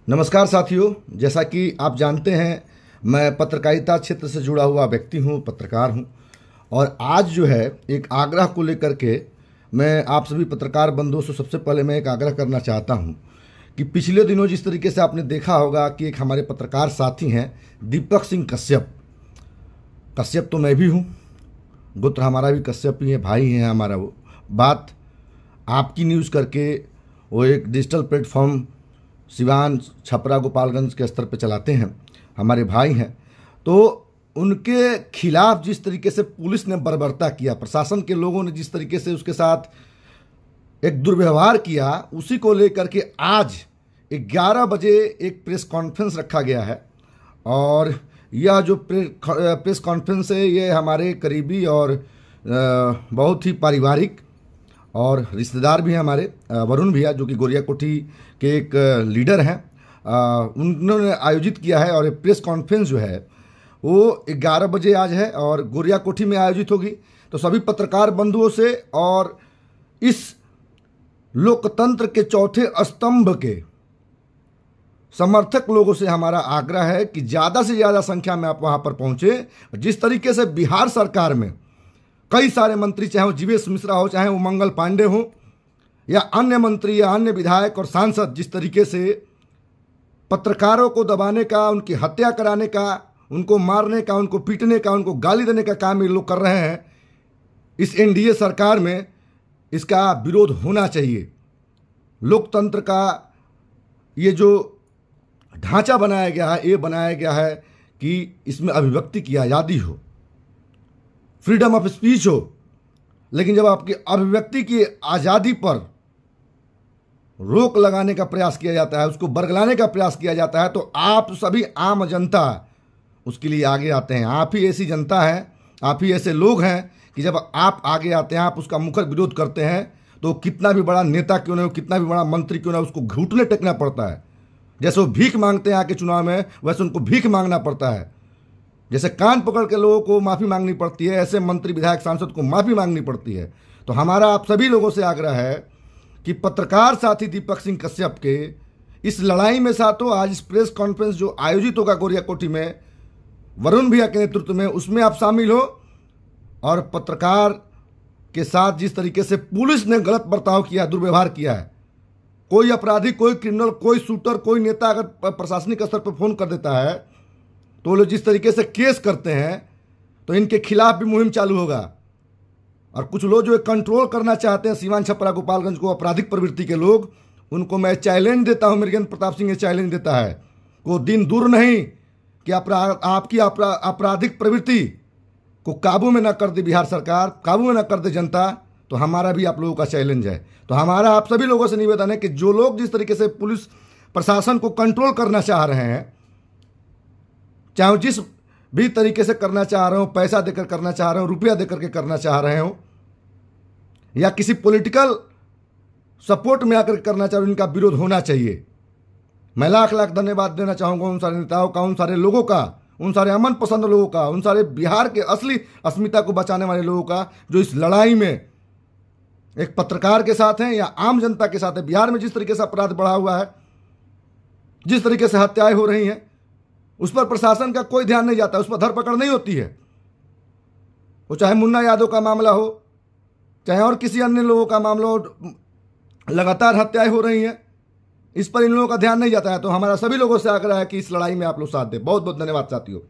नमस्कार साथियों, जैसा कि आप जानते हैं मैं पत्रकारिता क्षेत्र से जुड़ा हुआ व्यक्ति हूं, पत्रकार हूं। और आज जो है एक आग्रह को लेकर के मैं आप सभी पत्रकार बंधुओं से सबसे पहले मैं एक आग्रह करना चाहता हूं कि पिछले दिनों जिस तरीके से आपने देखा होगा कि एक हमारे पत्रकार साथी हैं दीपक सिंह कश्यप। कश्यप तो मैं भी हूं, गोत्र हमारा भी कश्यप ही है, भाई हैं हमारा। वो बात आपकी न्यूज़ करके वो एक डिजिटल प्लेटफॉर्म सिवान, छपरा, गोपालगंज के स्तर पे चलाते हैं, हमारे भाई हैं। तो उनके खिलाफ जिस तरीके से पुलिस ने बर्बरता किया, प्रशासन के लोगों ने जिस तरीके से उसके साथ एक दुर्व्यवहार किया, उसी को लेकर के आज 11 बजे एक प्रेस कॉन्फ्रेंस रखा गया है। और यह जो प्रेस कॉन्फ्रेंस है ये हमारे करीबी और बहुत ही पारिवारिक और रिश्तेदार भी हैं हमारे, वरुण भैया जो कि गोरिया कोठी के एक लीडर हैं, उन्होंने आयोजित किया है। और ये प्रेस कॉन्फ्रेंस जो है वो 11 बजे आज है और गोरिया कोठी में आयोजित होगी। तो सभी पत्रकार बंधुओं से और इस लोकतंत्र के चौथे स्तंभ के समर्थक लोगों से हमारा आग्रह है कि ज़्यादा से ज़्यादा संख्या में आप वहाँ पर पहुँचे। जिस तरीके से बिहार सरकार में कई सारे मंत्री, चाहे वो जीवेश मिश्रा हो, चाहे वो मंगल पांडे हो, या अन्य मंत्री या अन्य विधायक और सांसद, जिस तरीके से पत्रकारों को दबाने का, उनकी हत्या कराने का, उनको मारने का, उनको पीटने का, उनको गाली देने का काम ये लोग कर रहे हैं, इस एनडीए सरकार में इसका विरोध होना चाहिए। लोकतंत्र का ये जो ढांचा बनाया गया है, ये बनाया गया है कि इसमें अभिव्यक्ति की आज़ादी हो, फ्रीडम ऑफ स्पीच हो। लेकिन जब आपकी अभिव्यक्ति की आज़ादी पर रोक लगाने का प्रयास किया जाता है, उसको बरगलाने का प्रयास किया जाता है, तो आप सभी आम जनता उसके लिए आगे आते हैं। आप ही ऐसी जनता है, आप ही ऐसे लोग हैं कि जब आप आगे आते हैं, आप उसका मुखर विरोध करते हैं, तो कितना भी बड़ा नेता क्यों ना हो, कितना भी बड़ा मंत्री क्यों ना हो, उसको घुटने टेकना पड़ता है। जैसे वो भीख मांगते हैं आके चुनाव में, वैसे उनको भीख मांगना पड़ता है। जैसे कान पकड़ के लोगों को माफ़ी मांगनी पड़ती है, ऐसे मंत्री, विधायक, सांसद को माफ़ी मांगनी पड़ती है। तो हमारा आप सभी लोगों से आग्रह है कि पत्रकार साथी दीपक सिंह कश्यप के इस लड़ाई में साथों आज इस प्रेस कॉन्फ्रेंस जो आयोजित होगा गोरिया कोठी में वरुण भैया के नेतृत्व में, उसमें आप शामिल हो। और पत्रकार के साथ जिस तरीके से पुलिस ने गलत बर्ताव किया, दुर्व्यवहार किया है, कोई अपराधी, कोई क्रिमिनल, कोई शूटर, कोई नेता अगर प्रशासनिक स्तर पर फ़ोन कर देता है तो लोग जिस तरीके से केस करते हैं, तो इनके खिलाफ भी मुहिम चालू होगा। और कुछ लोग जो कंट्रोल करना चाहते हैं सिवान, छपरा, गोपालगंज को, आपराधिक प्रवृत्ति के लोग, उनको मैं चैलेंज देता हूं, मृगेंद्र प्रताप सिंह ये चैलेंज देता है, वो दिन दूर नहीं कि आपकी आपराधिक प्रवृत्ति को काबू में न कर दे बिहार सरकार, काबू में न कर दे जनता। तो हमारा भी आप लोगों का चैलेंज है। तो हमारा आप सभी लोगों से निवेदन है कि जो लोग जिस तरीके से पुलिस प्रशासन को कंट्रोल करना चाह रहे हैं, चाहे वो जिस भी तरीके से करना चाह रहे हो, पैसा देकर करना चाह रहे हो, रुपया देकर के करना चाह रहे हो, या किसी पॉलिटिकल सपोर्ट में आकर करना चाह रहे हो, इनका विरोध होना चाहिए। मैं लाख लाख धन्यवाद देना चाहूँगा उन सारे नेताओं का, उन सारे लोगों का, उन सारे अमन पसंद लोगों का, उन सारे बिहार के असली अस्मिता को बचाने वाले लोगों का, जो इस लड़ाई में एक पत्रकार के साथ हैं या आम जनता के साथ है। बिहार में जिस तरीके से अपराध बढ़ा हुआ है, जिस तरीके से हत्याएं हो रही हैं, उस पर प्रशासन का कोई ध्यान नहीं जाता, उस पर धरपकड़ नहीं होती है। वो चाहे मुन्ना यादव का मामला हो, चाहे और किसी अन्य लोगों का मामला हो, लगातार हत्याएं हो रही हैं, इस पर इन लोगों का ध्यान नहीं जाता है। तो हमारा सभी लोगों से आग्रह है कि इस लड़ाई में आप लोग साथ दें। बहुत बहुत धन्यवाद साथियों।